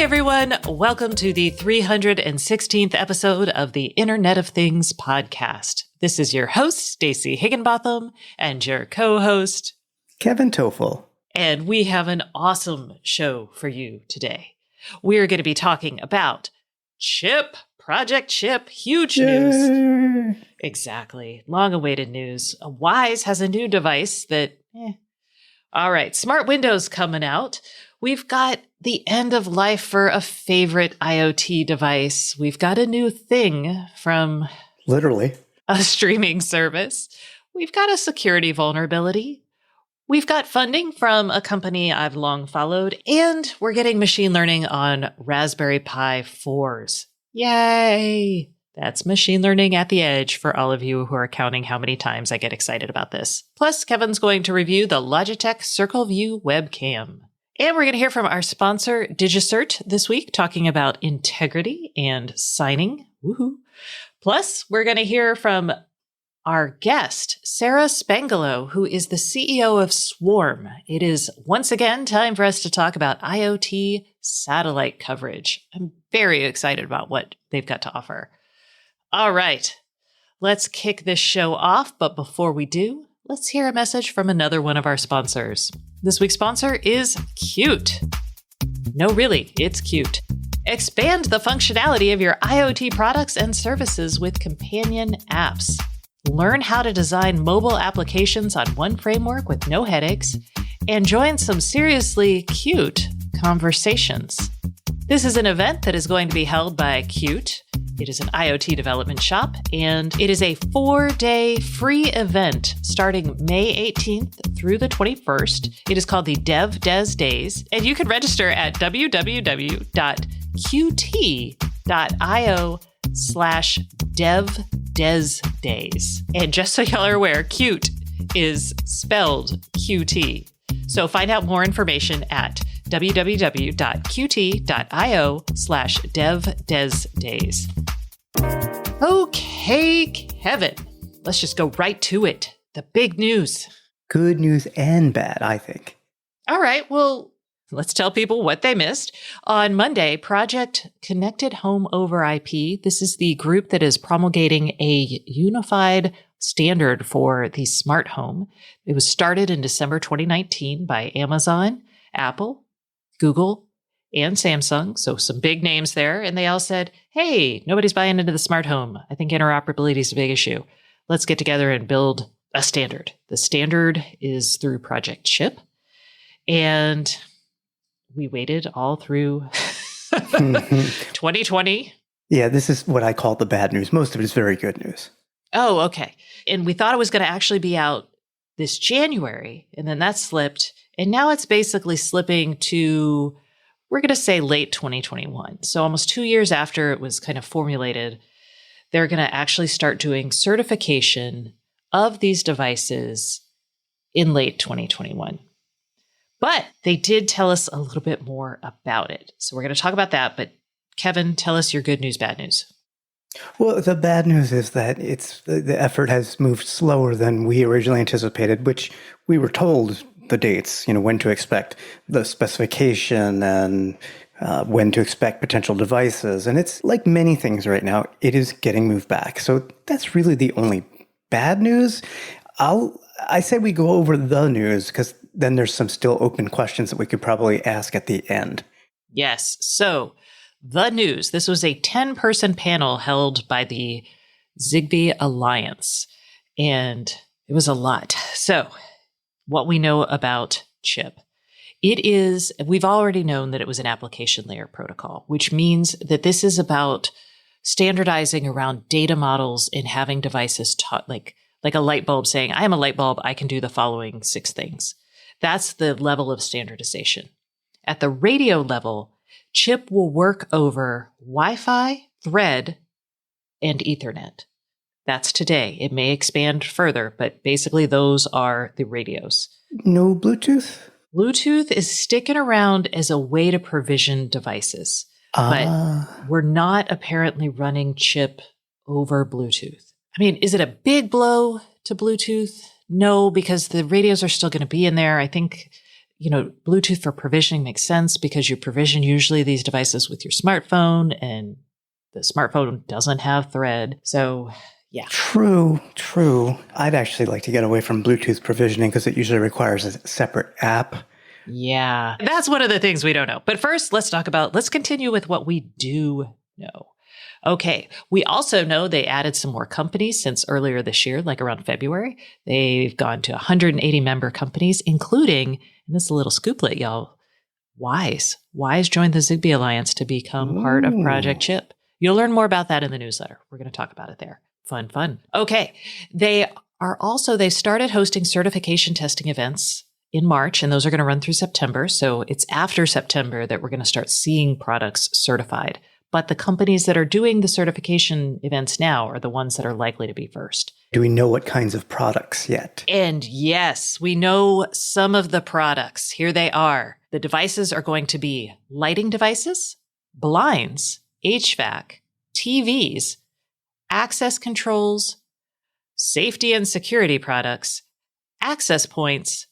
everyone. Welcome to the 316th episode of the Internet of Things podcast. This is your host, Stacey Higginbotham, and your co-host, Kevin Toffel. And we have an awesome show for you today. We're going to be talking about Chip, Project Chip, huge news. Exactly. Long-awaited news. Wyze has a new device that, All right, smart windows coming out. We've got the end of life for a favorite IoT device. We've got a new thing from literally a streaming service. We've got a security vulnerability. We've got funding from a company I've long followed, and we're getting machine learning on Raspberry Pi 4s. Yay! That's machine learning at the edge for all of you who are counting how many times I get excited about this. Plus, Kevin's going to review the Logitech Circleview webcam. And we're going to hear from our sponsor, digicert, this week, talking about integrity and signing. Woohoo! Plus, we're going to hear from our guest, Sarah Spangolo, who is the CEO of Swarm. It is once again time for us to talk about IoT satellite coverage. I'm very excited about what they've got to offer. All right, let's kick this show off. But before we do, let's hear a message from another one of our sponsors. This week's sponsor is Qt. No, really, it's Qt. Expand the functionality of your IoT products and services with companion apps. Learn how to design mobile applications on one framework with no headaches, and join some seriously cute conversations. This is an event that is going to be held by Qt. It is an IoT development shop, and it is a 4-day free event starting May 18th through the 21st. It is called the Dev Des Days, and you can register at www.qt.io/devdesdays. And just so y'all are aware, Qt is spelled QT. So find out more information at www.qt.io/devdesdays. Okay, Kevin, let's just go right to it. The big news. Good news and bad, I think. All right, well, let's tell people what they missed. On Monday, Project Connected Home over IP, this is the group that is promulgating a unified standard for the smart home. It was started in December 2019 by Amazon, Apple, Google, and Samsung. So some big names there. And they all said, hey, nobody's buying into the smart home. I think interoperability is a big issue. Let's get together and build a standard. The standard is through Project Chip. And we waited all through 2020. Yeah, this is what I call the bad news. Most of it is very good news. Oh, okay. And we thought it was going to actually be out this January, and then that slipped. And now it's basically slipping to, we're going to say late 2021. So almost 2 years after it was kind of formulated, they're going to actually start doing certification of these devices in late 2021. But they did tell us a little bit more about it. So we're going to talk about that. But Kevin, tell us your good news, bad news. Well, the bad news is that the effort has moved slower than we originally anticipated, which we were told the dates, when to expect the specification and when to expect potential devices. And it's like many things right now, it is getting moved back. So that's really the only bad news. I say we go over the news because then there's some still open questions that we could probably ask at the end. Yes. So the news, this was a 10-person panel held by the Zigbee Alliance, and it was a lot. So what we know about Chip. We've already known that it was an application layer protocol, which means that this is about standardizing around data models and having devices taught like a light bulb saying, I am a light bulb, I can do the following 6 things. That's the level of standardization. At the radio level, Chip will work over Wi-Fi, Thread, and Ethernet. That's today. It may expand further, but basically those are the radios. No Bluetooth? Bluetooth is sticking around as a way to provision devices. But we're not apparently running Chip over Bluetooth. I mean, is it a big blow to Bluetooth? No, because the radios are still going to be in there. I think Bluetooth for provisioning makes sense because you provision usually these devices with your smartphone, and the smartphone doesn't have Thread. So yeah. True. I'd actually like to get away from Bluetooth provisioning because it usually requires a separate app. Yeah, that's one of the things we don't know. But first, let's continue with what we do know. Okay, we also know they added some more companies since earlier this year, like around February. They've gone to 180 member companies, including, and this is a little scooplet, y'all, Wise. Wise joined the Zigbee Alliance to become part of Project Chip. You'll learn more about that in the newsletter. We're going to talk about it there. Fun. Okay, they started hosting certification testing events in March, and those are going to run through September. So it's after September that we're going to start seeing products certified. But the companies that are doing the certification events now are the ones that are likely to be first. Do we know what kinds of products yet? And yes, we know some of the products. Here they are. The devices are going to be lighting devices, blinds, HVAC, TVs, access controls, safety and security products, access points,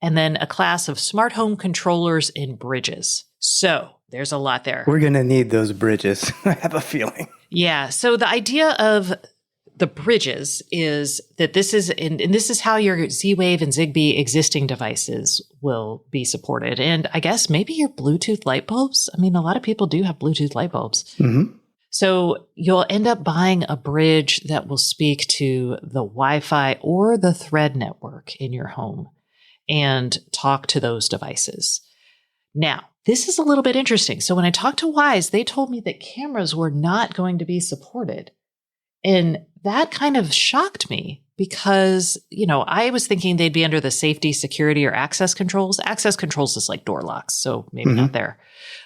and then a class of smart home controllers and bridges. So there's a lot there. We're going to need those bridges. I have a feeling. Yeah. So the idea of the bridges is that this is how your Z-Wave and Zigbee existing devices will be supported. And I guess maybe your Bluetooth light bulbs. I mean, a lot of people do have Bluetooth light bulbs. Mm-hmm. So you'll end up buying a bridge that will speak to the Wi-Fi or the Thread network in your home and talk to those devices. Now, this is a little bit interesting. So when I talked to Wise, they told me that cameras were not going to be supported. And that kind of shocked me because, I was thinking they'd be under the safety, security, or access controls. Access controls is like door locks, so maybe not there.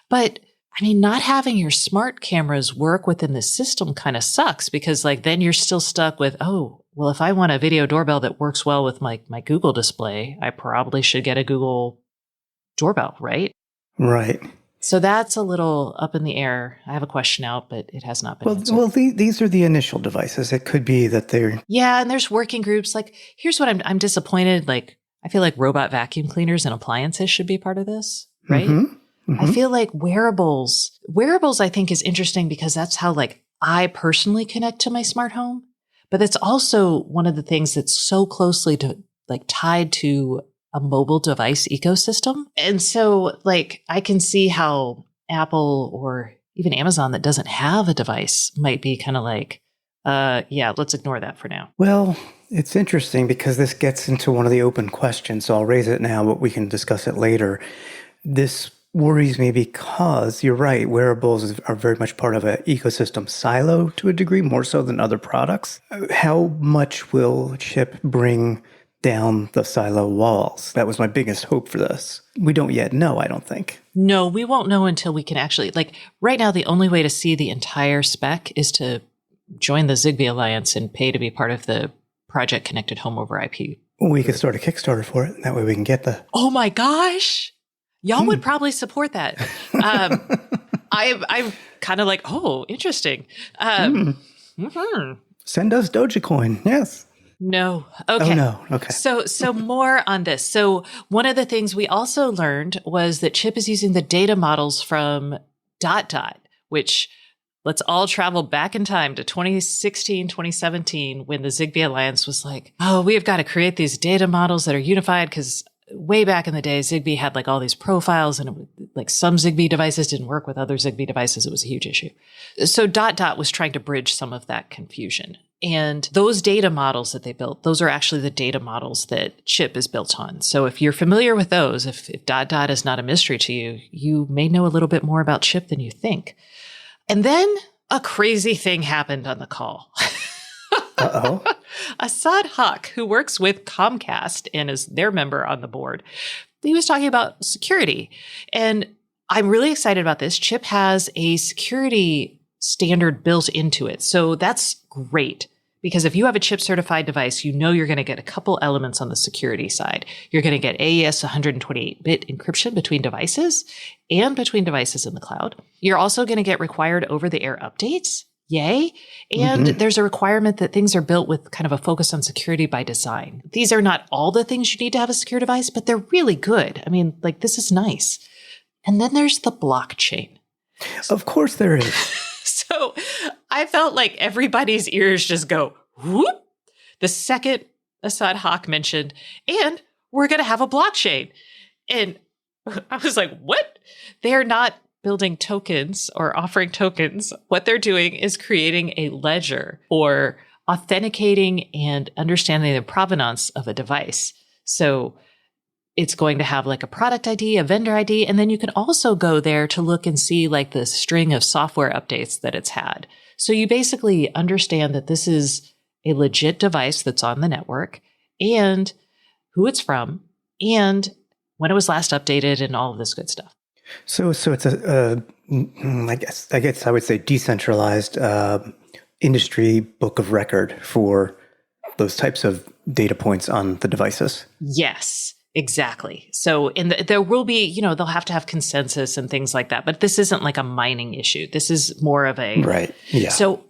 But I mean, not having your smart cameras work within the system kind of sucks because then you're still stuck with, if I want a video doorbell that works well with my Google display, I probably should get a Google doorbell, right? Right. So that's a little up in the air. I have a question out, but it has not been answered. Well, these are the initial devices. It could be that they're... Yeah, and there's working groups. Here's what I'm disappointed. I feel like robot vacuum cleaners and appliances should be part of this, right? Mm-hmm. I feel like wearables, I think is interesting because that's how I personally connect to my smart home. But it's also one of the things that's so closely tied to a mobile device ecosystem. And so I can see how Apple or even Amazon that doesn't have a device might be kind of let's ignore that for now. Well, it's interesting because this gets into one of the open questions. So I'll raise it now, but we can discuss it later. This worries me because you're right. Wearables are very much part of an ecosystem silo to a degree, more so than other products. How much will Chip bring down the silo walls? That was my biggest hope for this. We don't yet know, I don't think. No, we won't know until we can actually, right now, the only way to see the entire spec is to join the Zigbee Alliance and pay to be part of the Project Connected Home over IP. We could start a Kickstarter for it. That way we can get the... Oh my gosh! Y'all would probably support that. I'm kind of interesting. Send us Dogecoin, yes. No. Okay. Oh, no. Okay. So more on this. So one of the things we also learned was that Chip is using the data models from which let's all travel back in time to 2016, 2017, when the Zigbee Alliance was we have got to create these data models that are unified because way back in the day, Zigbee had all these profiles and some Zigbee devices didn't work with other Zigbee devices. It was a huge issue. So was trying to bridge some of that confusion. And those data models that they built, those are actually the data models that Chip is built on. So if you're familiar with those, if is not a mystery to you, you may know a little bit more about Chip than you think. And then a crazy thing happened on the call. Uh-oh. Assad Haq, who works with Comcast and is their member on the board, he was talking about security. And I'm really excited about this. Chip has a security standard built into it. So that's great because if you have a Chip certified device, you're going to get a couple elements on the security side. You're going to get AES 128-bit encryption between devices and between devices in the cloud. You're also going to get required over-the-air updates. Yay. And there's a requirement that things are built with kind of a focus on security by design. These are not all the things you need to have a secure device, but they're really good. I mean, like, this is nice. And then there's the blockchain. Of course there is. So I felt like everybody's ears just go whoop the second Assad Hawk mentioned, and we're going to have a blockchain. And I was like, what? They're not building tokens or offering tokens. What they're doing is creating a ledger or authenticating and understanding the provenance of a device. So it's going to have like a product ID, a vendor ID, and then you can also go there to look and see like the string of software updates that it's had. So you basically understand that this is a legit device that's on the network and who it's from and when it was last updated and all of this good stuff. So it's I guess I would say decentralized industry book of record for those types of data points on the devices. Yes. Exactly. So there will be, they'll have to have consensus and things like that. But this isn't like a mining issue. This is more of a... Right. Yeah. So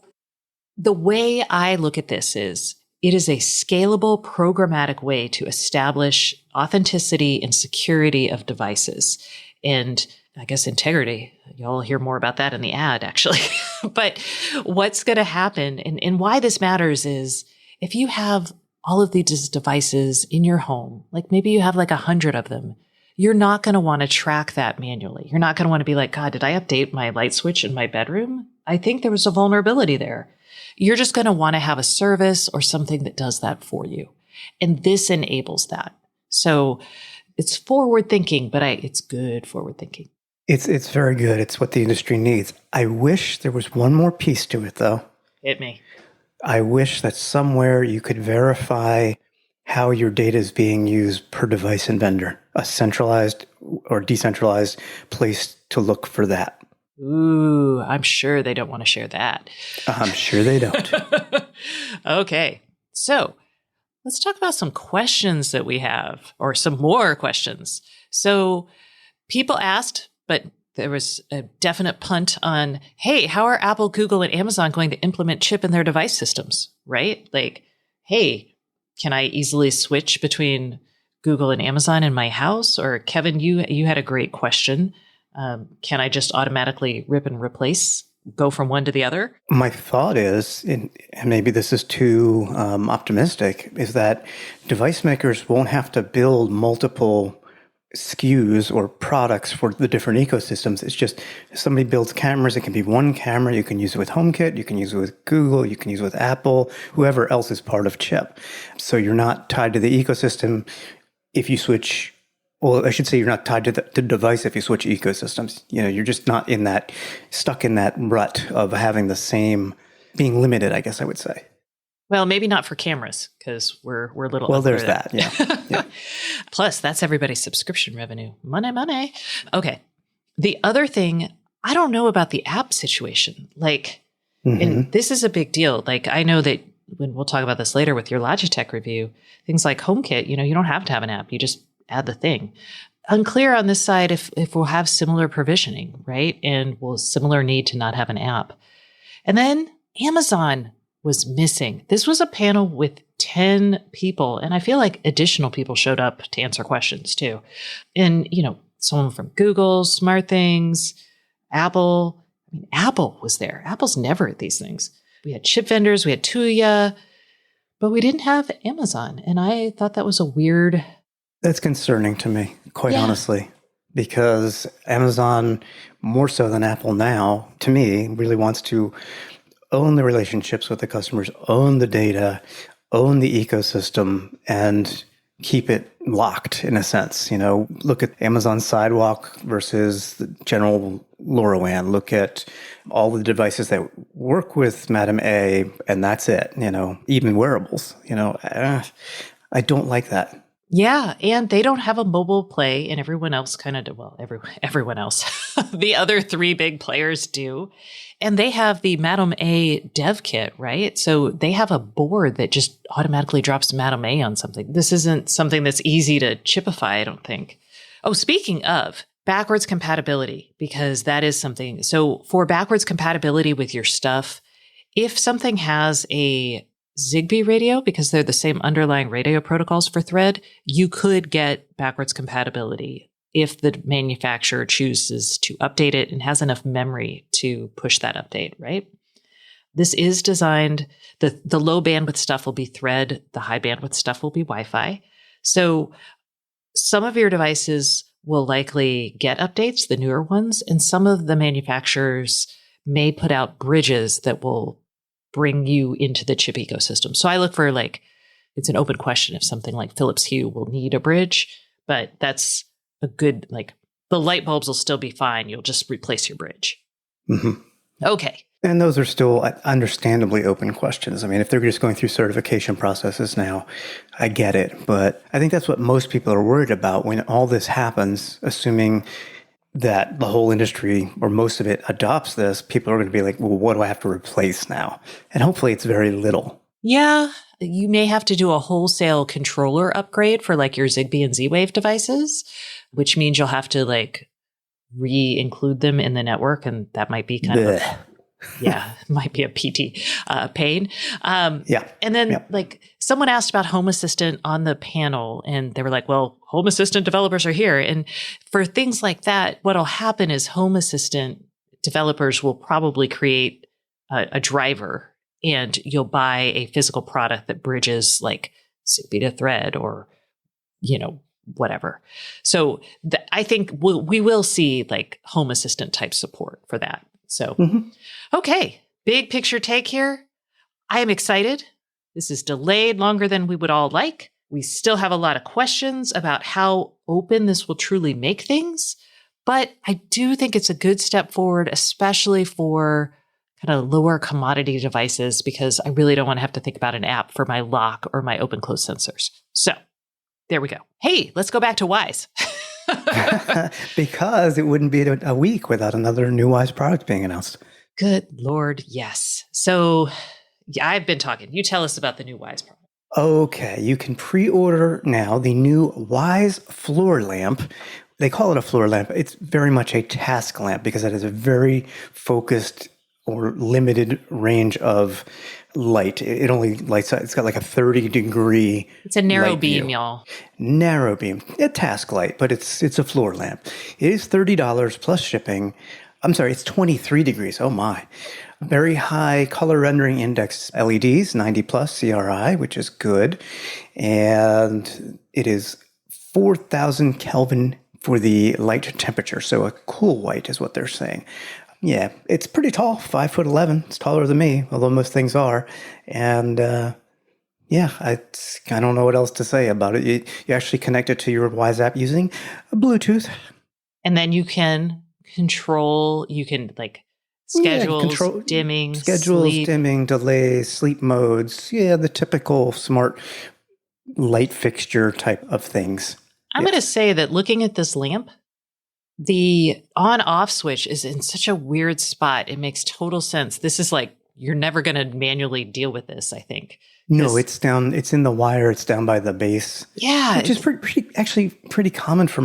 the way I look at this is it is a scalable, programmatic way to establish authenticity and security of devices. And I guess integrity. You'll hear more about that in the ad, actually. But what's going to happen and why this matters is if you have all of these devices in your home, like maybe you have like 100 of them, you're not going to want to track that manually. You're not going to want to be like, God, did I update my light switch in my bedroom? I think there was a vulnerability there. You're just going to want to have a service or something that does that for you. And this enables that. So it's forward thinking, but it's good forward thinking. It's very good. It's what the industry needs. I wish there was one more piece to it, though. Hit me. I wish that somewhere you could verify how your data is being used per device and vendor, a centralized or decentralized place to look for that. Ooh, I'm sure they don't want to share that. I'm sure they don't. Okay. So let's talk about some questions that we have, or some more questions. So people asked, but there was a definite punt on, hey, how are Apple, Google, and Amazon going to implement chip in their device systems, right? Like, hey, can I easily switch between Google and Amazon in my house? Or Kevin, you had a great question. Can I just automatically rip and replace, go from one to the other? My thought is, and maybe this is too optimistic, is that device makers won't have to build multiple SKUs or products for the different ecosystems. It's just if somebody builds cameras, it can be one camera. You can use it with HomeKit, you can use it with Google, you can use it with Apple, whoever else is part of chip. So you're not tied to the ecosystem if you switch, well, I should say you're not tied to the device if you switch ecosystems. You're just not stuck in that rut of having the same, being limited, I guess I would say. Well, maybe not for cameras because we're a little. Well, there's that. Yeah. Yeah. Plus, that's everybody's subscription revenue. Money. Okay. The other thing, I don't know about the app situation. Like, and this is a big deal. Like, I know that when we'll talk about this later with your Logitech review, things like HomeKit, you don't have to have an app. You just add the thing. Unclear on this side if we'll have similar provisioning, right? And we'll similar need to not have an app. And then Amazon was missing. This was a panel with 10 people, and I feel like additional people showed up to answer questions too. And, someone from Google, SmartThings, Apple. I mean, Apple was there. Apple's never at these things. We had chip vendors, we had Tuya, but we didn't have Amazon. And I thought that was a weird... That's concerning to me, quite honestly, because Amazon, more so than Apple now, to me, really wants to own the relationships with the customers, own the data, own the ecosystem, and keep it locked in a sense. Look at Amazon Sidewalk versus the general LoRaWAN. Look at all the devices that work with Madam A, and that's it. Even wearables. I don't like that. Yeah, and they don't have a mobile play, and everyone else kind of, everyone else, the other three big players do. And they have the Madam A dev kit, right? So they have a board that just automatically drops Madam A on something. This isn't something that's easy to chipify, I don't think. Oh, speaking of backwards compatibility, because that is something. So for backwards compatibility with your stuff, if something has a Zigbee radio, because they're the same underlying radio protocols for Thread, you could get backwards compatibility if the manufacturer chooses to update it and has enough memory to push that update, right? This is designed, the low bandwidth stuff will be Thread, the high bandwidth stuff will be Wi-Fi. So some of your devices will likely get updates, the newer ones, and some of the manufacturers may put out bridges that will bring you into the chip ecosystem. So I look for it's an open question if something like Philips Hue will need a bridge, but that's a good, the light bulbs will still be fine. You'll just replace your bridge. Mm-hmm. Okay. And those are still understandably open questions. I mean, if they're just going through certification processes now, I get it. But I think that's what most people are worried about when all this happens, assuming that the whole industry or most of it adopts this. People are going to be like, well, what do I have to replace now? And hopefully it's very little. Yeah. You may have to do a wholesale controller upgrade for your Zigbee and Z-Wave devices, which means you'll have to re-include them in the network. And that might be kind of might be a PT pain. Yeah. And then someone asked about Home Assistant on the panel and they were like, well, Home Assistant developers are here. And for things like that, what'll happen is Home Assistant developers will probably create a driver and you'll buy a physical product that bridges Zigbee to Thread or, whatever. So I think we will see Home Assistant type support for that. So, Okay, big picture take here. I am excited. This is delayed longer than we would all like. We still have a lot of questions about how open this will truly make things, but I do think it's a good step forward, especially for kind of lower commodity devices, because I really don't want to have to think about an app for my lock or my open close sensors. So there we go. Hey, let's go back to Wise. Because it wouldn't be a week without another new Wise product being announced. Good Lord, yes. So I've been talking. You tell us about the new Wise product. Okay, you can pre-order now the new Wise floor lamp. They call it a floor lamp. It's very much a task lamp because it has a very focused or limited range of light. It only lights up. It's got a 30-degree. It's a narrow beam, y'all. Narrow beam. A task light, but it's a floor lamp. It is $30 plus shipping. I'm sorry, it's 23 degrees. Oh my. Very high color rendering index LEDs, 90 plus CRI, which is good. And it is 4,000 Kelvin for the light temperature. So a cool white is what they're saying. Yeah, it's pretty tall, 5'11". It's taller than me, although most things are. And I don't know what else to say about it. You actually connect it to your Wise app using Bluetooth. And then you can control, schedules, dimming, sleep. Dimming, delays, sleep modes. Yeah, the typical smart light fixture type of things. I'm going to say that looking at this lamp, the on-off switch is in such a weird spot. It makes total sense. This is you're never going to manually deal with this, I think. No, it's down. It's in the wire. It's down by the base. Yeah. Which is pretty common for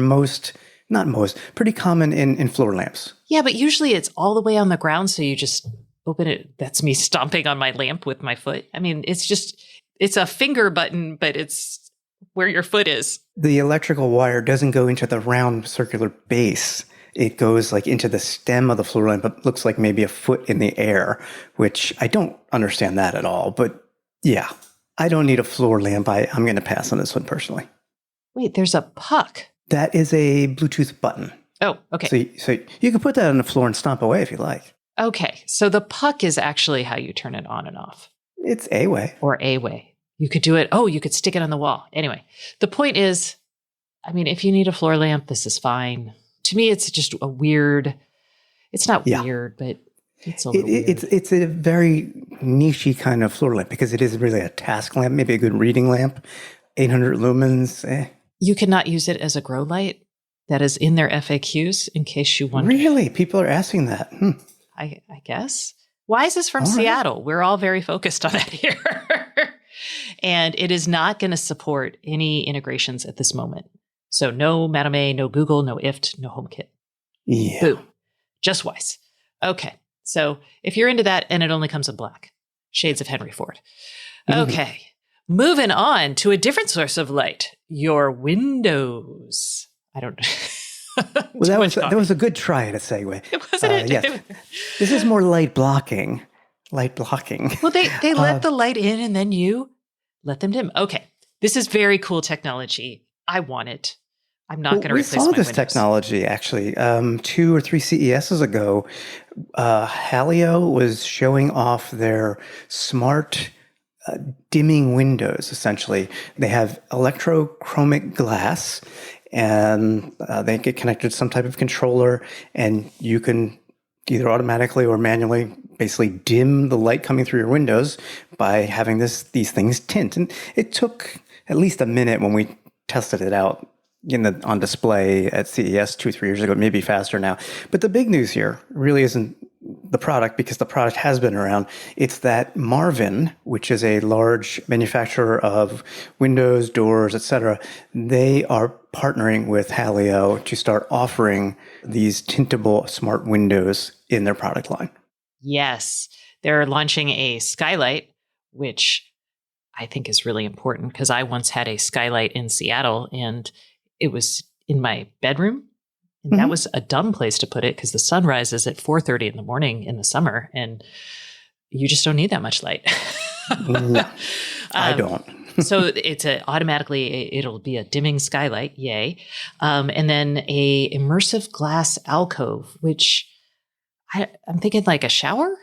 pretty common in floor lamps. Yeah, but usually it's all the way on the ground. So you just open it. That's me stomping on my lamp with my foot. I mean, it's a finger button, but it's where your foot is. The electrical wire doesn't go into the round circular base. It goes into the stem of the floor lamp. It looks like maybe a foot in the air, which I don't understand that at all. But yeah, I don't need a floor lamp. I'm going to pass on this one personally. Wait, there's a puck. That is a Bluetooth button. Oh, okay. So you can put that on the floor and stomp away if you like. Okay, so the puck is actually how you turn it on and off. It's a way. Or a way. You could do it. Oh, you could stick it on the wall. Anyway, the point is, if you need a floor lamp, this is fine. To me, it's just a weird, it's not weird, but it's a little weird. It's a very niche-y kind of floor lamp because it is really a task lamp, maybe a good reading lamp, 800 lumens. You cannot use it as a grow light. That is in their FAQs in case you wonder. Really? People are asking that. I guess. Wise is from Seattle. Right. We're all very focused on that here. And it is not going to support any integrations at this moment. So no Madame, no Google, no IFT, no HomeKit. Yeah. Boo. Just Wise. Okay. So if you're into that and it only comes in black, Shades of Henry Ford. Okay. Moving on to a different source of light, your windows. I don't know. Well, that was a good try at a segue. Wasn't it? Yes. This is more light blocking. Light blocking. Well, they let the light in and then you let them dim. Okay. This is very cool technology. I want it. I'm not going to replace my windows. We saw this technology, actually. 2 or 3 CESs ago, Halio was showing off their smart dimming windows, essentially. They have electrochromic glass, and they get connected to some type of controller, and you can either automatically or manually basically dim the light coming through your windows by having these things tint. And it took at least a minute when we tested it out on display at CES 2-3 years ago, maybe faster now. But the big news here really isn't the product, because the product has been around. It's that Marvin, which is a large manufacturer of windows, doors, etc., they are partnering with Halio to start offering these tintable smart windows in their product line. Yes. They're launching a skylight, which I think is really important because I once had a skylight in Seattle and it was in my bedroom. And that was a dumb place to put it because the sun rises at 4:30 in the morning in the summer and you just don't need that much light. No, I don't. So it's it'll be a dimming skylight. Yay. And then a immersive glass alcove, which I'm thinking like a shower,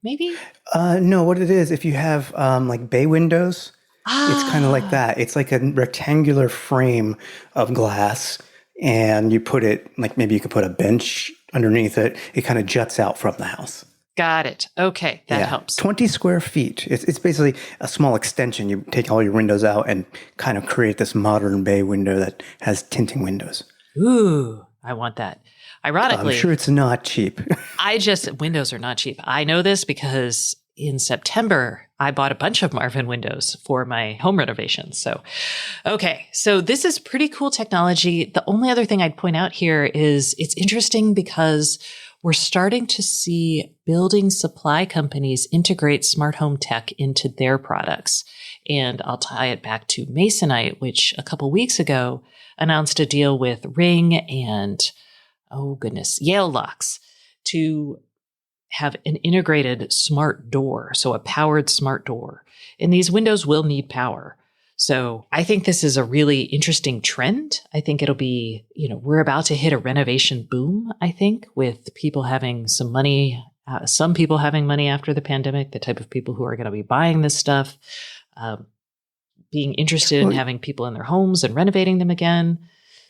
maybe? No, what it is, if you have like bay windows, it's kind of like that. It's like a rectangular frame of glass, and you put it, like maybe you could put a bench underneath it. It kind of juts out from the house. Got it. Okay, that helps. 20 square feet. It's basically a small extension. You take all your windows out and kind of create this modern bay window that has tinting windows. Ooh, I want that. Ironically, I'm sure it's not cheap. Windows are not cheap. I know this because in September, I bought a bunch of Marvin windows for my home renovations. So this is pretty cool technology. The only other thing I'd point out here is it's interesting because we're starting to see building supply companies integrate smart home tech into their products. And I'll tie it back to Masonite, which a couple weeks ago announced a deal with Ring and Yale Locks to have an integrated smart door, so a powered smart door. And these windows will need power. So I think this is a really interesting trend. I think it'll be, we're about to hit a renovation boom, I think, with people having some money, some people having money after the pandemic, the type of people who are going to be buying this stuff, being interested in having people in their homes and renovating them again.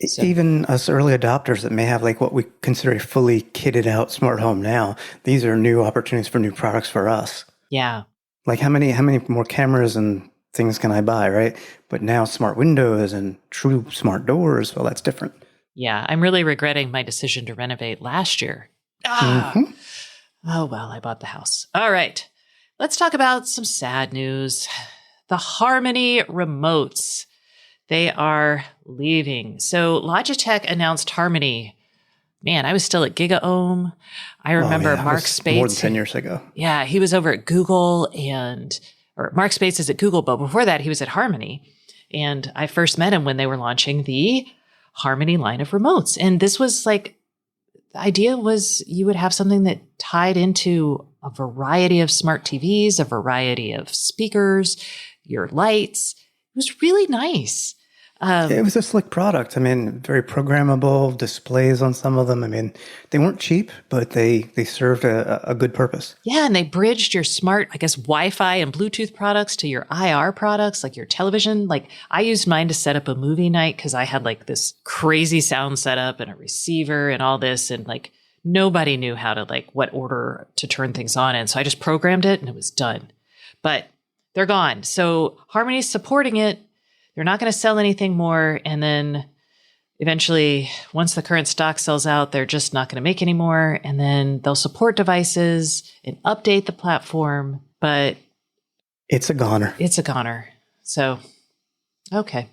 So, even us early adopters that may have like what we consider a fully kitted out smart home now, these are new opportunities for new products for us. Yeah. Like how many more cameras and things can I buy, right? But now smart windows and true smart doors, well, that's different. Yeah. I'm really regretting my decision to renovate last year. Oh, well, I bought the house. All right. Let's talk about some sad news. The Harmony remotes. They are leaving. So Logitech announced Harmony. Man, I was still at GigaOM. I remember Mark Spates. More than 10 years ago. Yeah, he was over at Google or Mark Spates is at Google, but before that he was at Harmony. And I first met him when they were launching the Harmony line of remotes. And this was like, the idea was you would have something that tied into a variety of smart TVs, a variety of speakers, your lights. It was really nice. It was a slick product. I mean, very programmable displays on some of them. I mean, they weren't cheap, but they served a good purpose. Yeah, and they bridged your smart, Wi-Fi and Bluetooth products to your IR products, like your television. Like I used mine to set up a movie night because I had like this crazy sound setup and a receiver and all this. And like nobody knew how to what order to turn things on. And so I just programmed it and it was done. But they're gone. So Harmony's supporting it. They're not going to sell anything more. And then eventually, once the current stock sells out, they're just not going to make any more. And then they'll support devices and update the platform. But it's a goner. It's a goner. So, okay.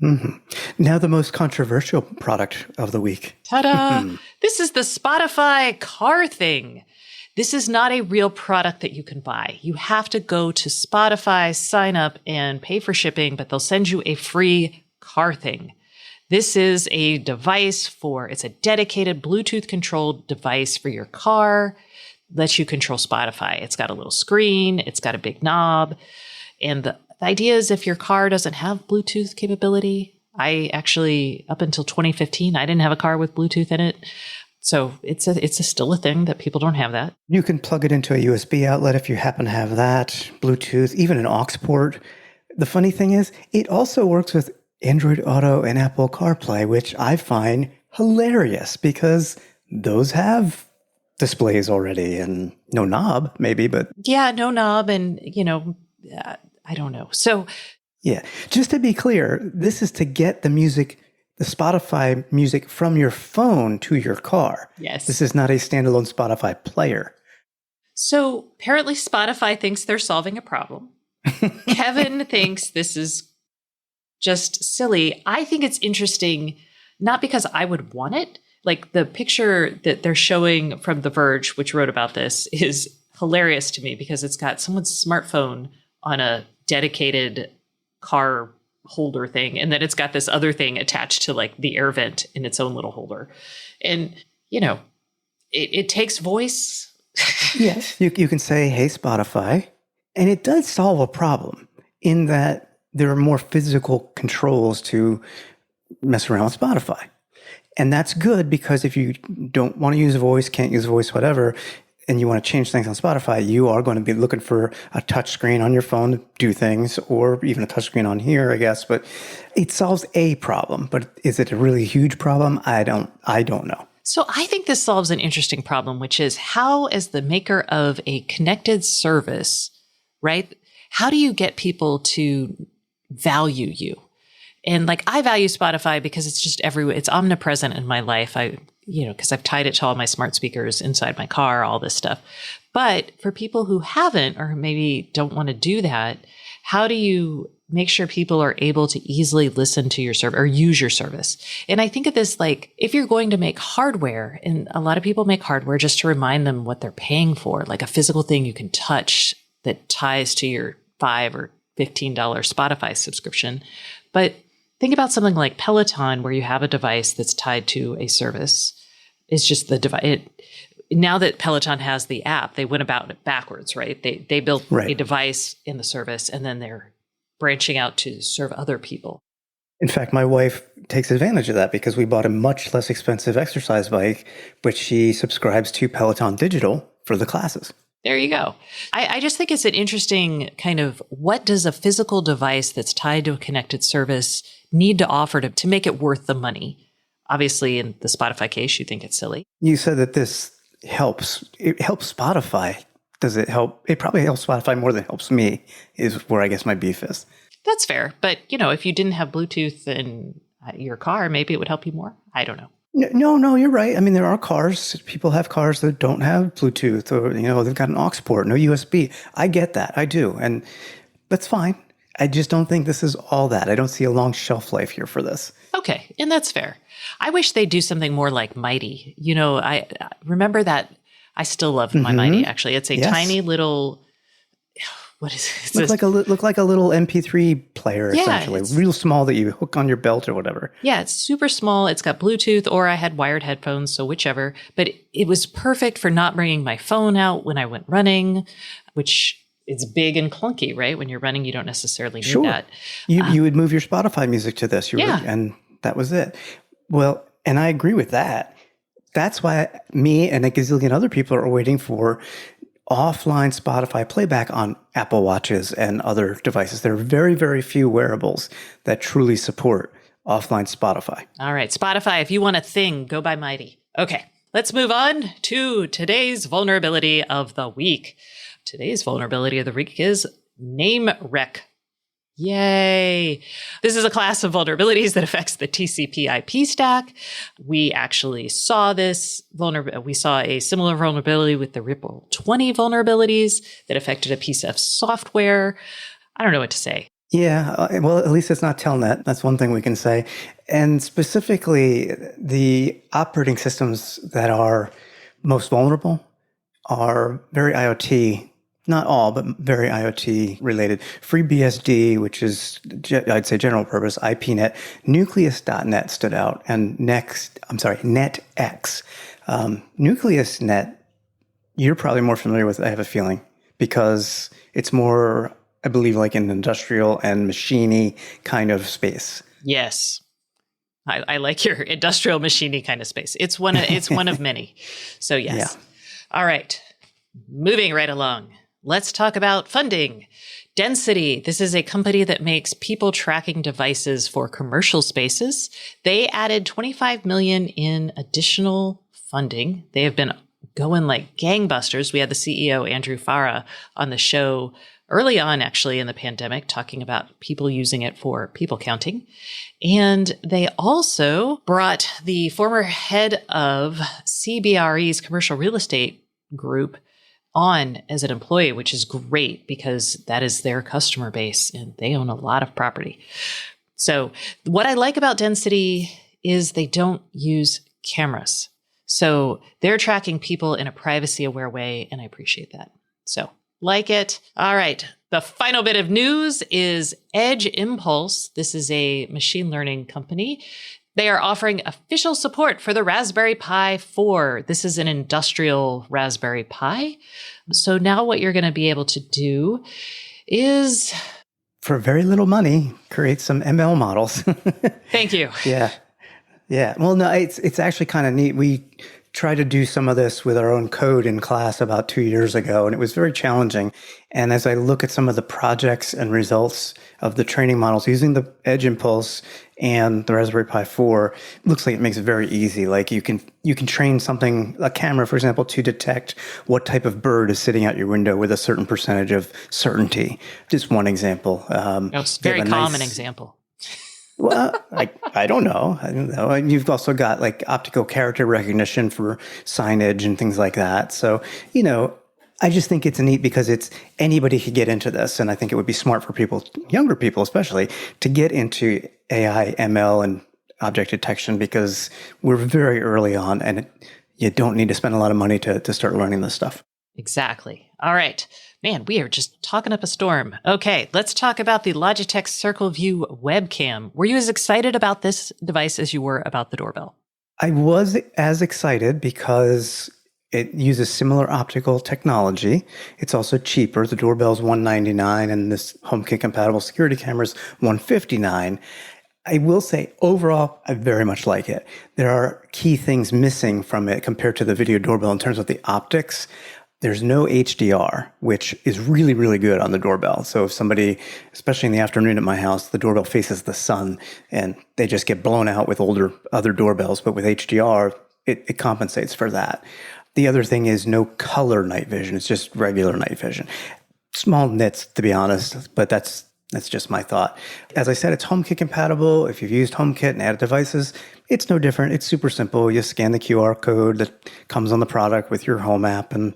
Mm-hmm. Now the most controversial product of the week. Ta-da! This is the Spotify car thing. This is not a real product that you can buy. You have to go to Spotify, sign up, and pay for shipping, but they'll send you a free car thing. This is a device it's a dedicated Bluetooth controlled device for your car. Lets you control Spotify. It's got a little screen. It's got a big knob. And the idea is if your car doesn't have Bluetooth capability, I actually, up until 2015, I didn't have a car with Bluetooth in it. So it's still a thing that people don't have that. You can plug it into a USB outlet if you happen to have that, Bluetooth, even an aux port. The funny thing is, it also works with Android Auto and Apple CarPlay, which I find hilarious because those have displays already and no knob, maybe, but... Yeah, no knob and, I don't know. So... Yeah, just to be clear, this is to get the Spotify music from your phone to your car. Yes. This is not a standalone Spotify player. So apparently Spotify thinks they're solving a problem. Kevin thinks this is just silly. I think it's interesting, not because I would want it. Like the picture that they're showing from The Verge, which wrote about this, is hilarious to me because it's got someone's smartphone on a dedicated car holder thing. And then it's got this other thing attached to like the air vent in its own little holder. And, it takes voice. Yes, you can say, hey, Spotify. And it does solve a problem in that there are more physical controls to mess around with Spotify. And that's good because if you don't want to use voice, can't use voice, whatever, and you want to change things on Spotify, you are going to be looking for a touch screen on your phone to do things, or even a touch screen on here, I guess. But it solves a problem. But is it a really huge problem? I don't know. So I think this solves an interesting problem, which is how, as the maker of a connected service, right? How do you get people to value you? And like, I value Spotify because it's just everywhere. It's omnipresent in my life. Because I've tied it to all my smart speakers inside my car, all this stuff. But for people who haven't, or maybe don't want to do that, how do you make sure people are able to easily listen to your service or use your service? And I think of this like, if you're going to make hardware, and a lot of people make hardware just to remind them what they're paying for, like a physical thing you can touch that ties to your $5 or $15 Spotify subscription. But think about something like Peloton, where you have a device that's tied to a service. It's just the device. Now that Peloton has the app, they went about it backwards, right? They built a device in the service, and then they're branching out to serve other people. In fact, my wife takes advantage of that because we bought a much less expensive exercise bike, but she subscribes to Peloton Digital for the classes. There you go. I just think it's an interesting kind of, what does a physical device that's tied to a connected service need to offer to make it worth the money? Obviously, in the Spotify case, you think it's silly. You said that this helps. It helps Spotify. Does it help? It probably helps Spotify more than it helps me, is where I guess my beef is. That's fair. But, if you didn't have Bluetooth in your car, maybe it would help you more. I don't know. No, you're right. I mean, there are cars. People have cars that don't have Bluetooth, or, they've got an aux port, no USB. I get that. I do. And that's fine. I just don't think this is all that. I don't see a long shelf life here for this. Okay. And that's fair. I wish they'd do something more like Mighty. I remember that. I still love my Mighty, actually. It's a tiny little... What is it? Look like a little MP3 player, essentially. Real small that you hook on your belt or whatever. Yeah, it's super small. It's got Bluetooth, or I had wired headphones, so whichever. But it was perfect for not bringing my phone out when I went running, which is big and clunky, right? When you're running, you don't necessarily need that. You would move your Spotify music to this. And that was it. Well, and I agree with that. That's why me and a gazillion other people are waiting for offline Spotify playback on Apple Watches and other devices. There are very, very few wearables that truly support offline Spotify. All right, Spotify, if you want a thing, go buy Mighty. Okay, let's move on to today's vulnerability of the week. Today's vulnerability of the week is name rec. Yay. This is a class of vulnerabilities that affects the TCP/IP stack. We actually saw this we saw a similar vulnerability with the Ripple 20 vulnerabilities that affected a piece of software. I don't know what to say. Yeah, well, at least it's not Telnet. That's one thing we can say. And specifically, the operating systems that are most vulnerable are very IoT, not all, but very IoT related. FreeBSD, which is, I'd say general purpose, IPNet, Nucleus.net stood out, and NetX. NucleusNet, you're probably more familiar with, I have a feeling, because it's more, I believe, like an industrial and machiney kind of space. Yes. I like your industrial machiney kind of space. It's one of many. So yes. Yeah. All right. Moving right along. Let's talk about funding. Density. This is a company that makes people tracking devices for commercial spaces. They added $25 million in additional funding. They have been going like gangbusters. We had the CEO, Andrew Farah, on the show early on, actually, in the pandemic, talking about people using it for people counting. And they also brought the former head of CBRE's commercial real estate group on as an employee, which is great because that is their customer base and they own a lot of property. So what I like about Density is they don't use cameras. So they're tracking people in a privacy aware way, and I appreciate that. So like it. All right. The final bit of news is Edge Impulse. This is a machine learning company. They are offering official support for the Raspberry Pi 4. This is an industrial Raspberry Pi. So now what you're going to be able to do is, for very little money, create some ML models. Thank you. Yeah. Yeah. Well, no, it's actually kind of neat. We tried to do some of this with our own code in class about 2 years ago, and it was very challenging. And as I look at some of the projects and results of the training models using the Edge Impulse and the Raspberry Pi 4, it looks like it makes it very easy. Like you can train something, a camera, for example, to detect what type of bird is sitting out your window with a certain percentage of certainty. Just one example. It's a very common example. Well, I don't know. And you've also got like optical character recognition for signage and things like that. So, I just think it's neat because anybody could get into this. And I think it would be smart for people, younger people especially, to get into AI, ML, and object detection because we're very early on and you don't need to spend a lot of money to start learning this stuff. Exactly. All right. Man, we are just talking up a storm. Okay, let's talk about the Logitech Circleview webcam. Were you as excited about this device as you were about the doorbell? I was as excited because it uses similar optical technology. It's also cheaper. The doorbell's $199 and this HomeKit compatible security camera is $159. I will say overall, I very much like it. There are key things missing from it compared to the video doorbell in terms of the optics. There's no HDR, which is really, really good on the doorbell. So if somebody, especially in the afternoon at my house, the doorbell faces the sun and they just get blown out with other doorbells. But with HDR, it compensates for that. The other thing is no color night vision. It's just regular night vision. Small nits, to be honest, but that's just my thought. As I said, it's HomeKit compatible. If you've used HomeKit and added devices, it's no different. It's super simple. You scan the QR code that comes on the product with your home app and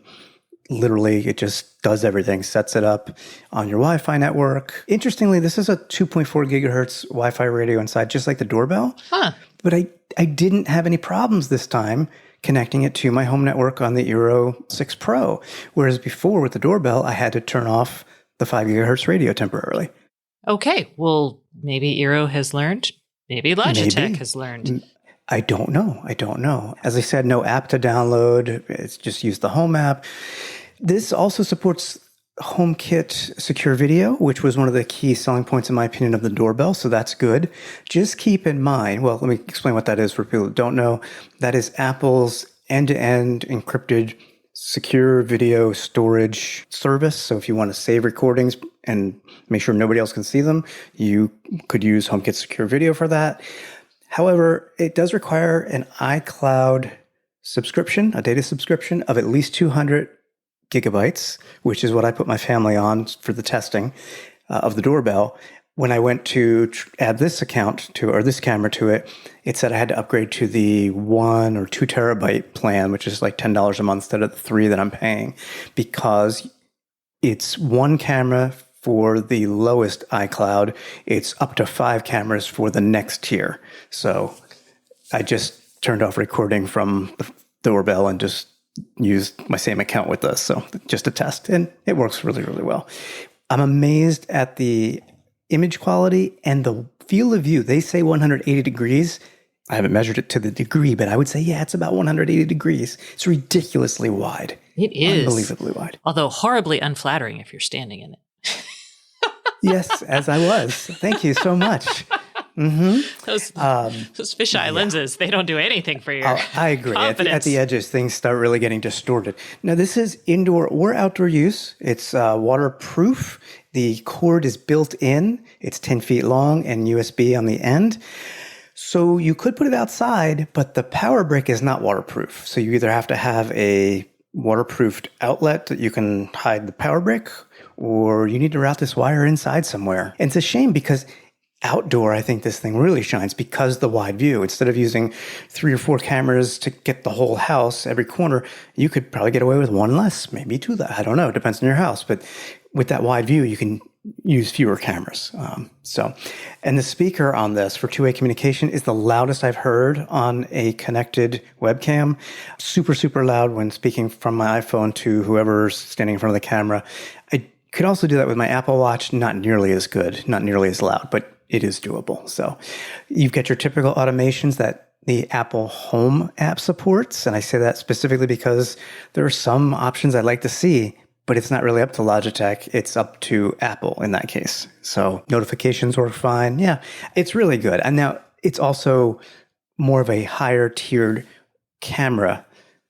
literally, it just does everything, sets it up on your Wi-Fi network. Interestingly, this is a 2.4 gigahertz Wi-Fi radio inside, just like the doorbell. Huh. But I didn't have any problems this time connecting it to my home network on the Eero 6 Pro. Whereas before with the doorbell, I had to turn off the 5 gigahertz radio temporarily. Okay. Well, maybe Eero has learned. Maybe Logitech has learned. I don't know. As I said, no app to download. It's just use the home app. This also supports HomeKit Secure Video, which was one of the key selling points, in my opinion, of the doorbell. So that's good. Just keep in mind, well, let me explain what that is for people who don't know. That is Apple's end-to-end encrypted secure video storage service. So if you want to save recordings and make sure nobody else can see them, you could use HomeKit Secure Video for that. However, it does require an iCloud subscription, a data subscription of at least 200 gigabytes, which is what I put my family on for the testing of the doorbell. When I went to add this account to, or this camera to it, it said I had to upgrade to the 1 or 2 terabyte plan, which is like $10 a month instead of the $3 that I'm paying, because it's one camera for the lowest iCloud. It's up to 5 cameras for the next tier. So I just turned off recording from the doorbell and just used my same account with us. So just a test, and it works really, really well. I'm amazed at the image quality and the field of view. They say 180 degrees. I haven't measured it to the degree, but I would say, yeah, it's about 180 degrees. It's ridiculously wide. It is. Unbelievably wide. Although horribly unflattering if you're standing in it. Yes, as I was. Thank you so much. Mm-hmm. Those fisheye lenses, they don't do anything for your I agree. confidence. At the edges, things start really getting distorted. Now, this is indoor or outdoor use. It's waterproof. The cord is built in. It's 10 feet long and USB on the end. So you could put it outside, but the power brick is not waterproof. So you either have to have a waterproofed outlet that you can hide the power brick, or you need to route this wire inside somewhere. And it's a shame because outdoor, I think this thing really shines because the wide view. Instead of using 3 or 4 cameras to get the whole house, every corner, you could probably get away with one less, maybe 2. I don't know. It depends on your house. But with that wide view, you can use fewer cameras. And the speaker on this for two-way communication is the loudest I've heard on a connected webcam. Super, super loud when speaking from my iPhone to whoever's standing in front of the camera. I could also do that with my Apple Watch. Not nearly as good, not nearly as loud, but it is doable. So you've got your typical automations that the Apple Home app supports. And I say that specifically because there are some options I'd like to see, but it's not really up to Logitech. It's up to Apple in that case. So notifications work fine. Yeah, it's really good. And now it's also more of a higher tiered camera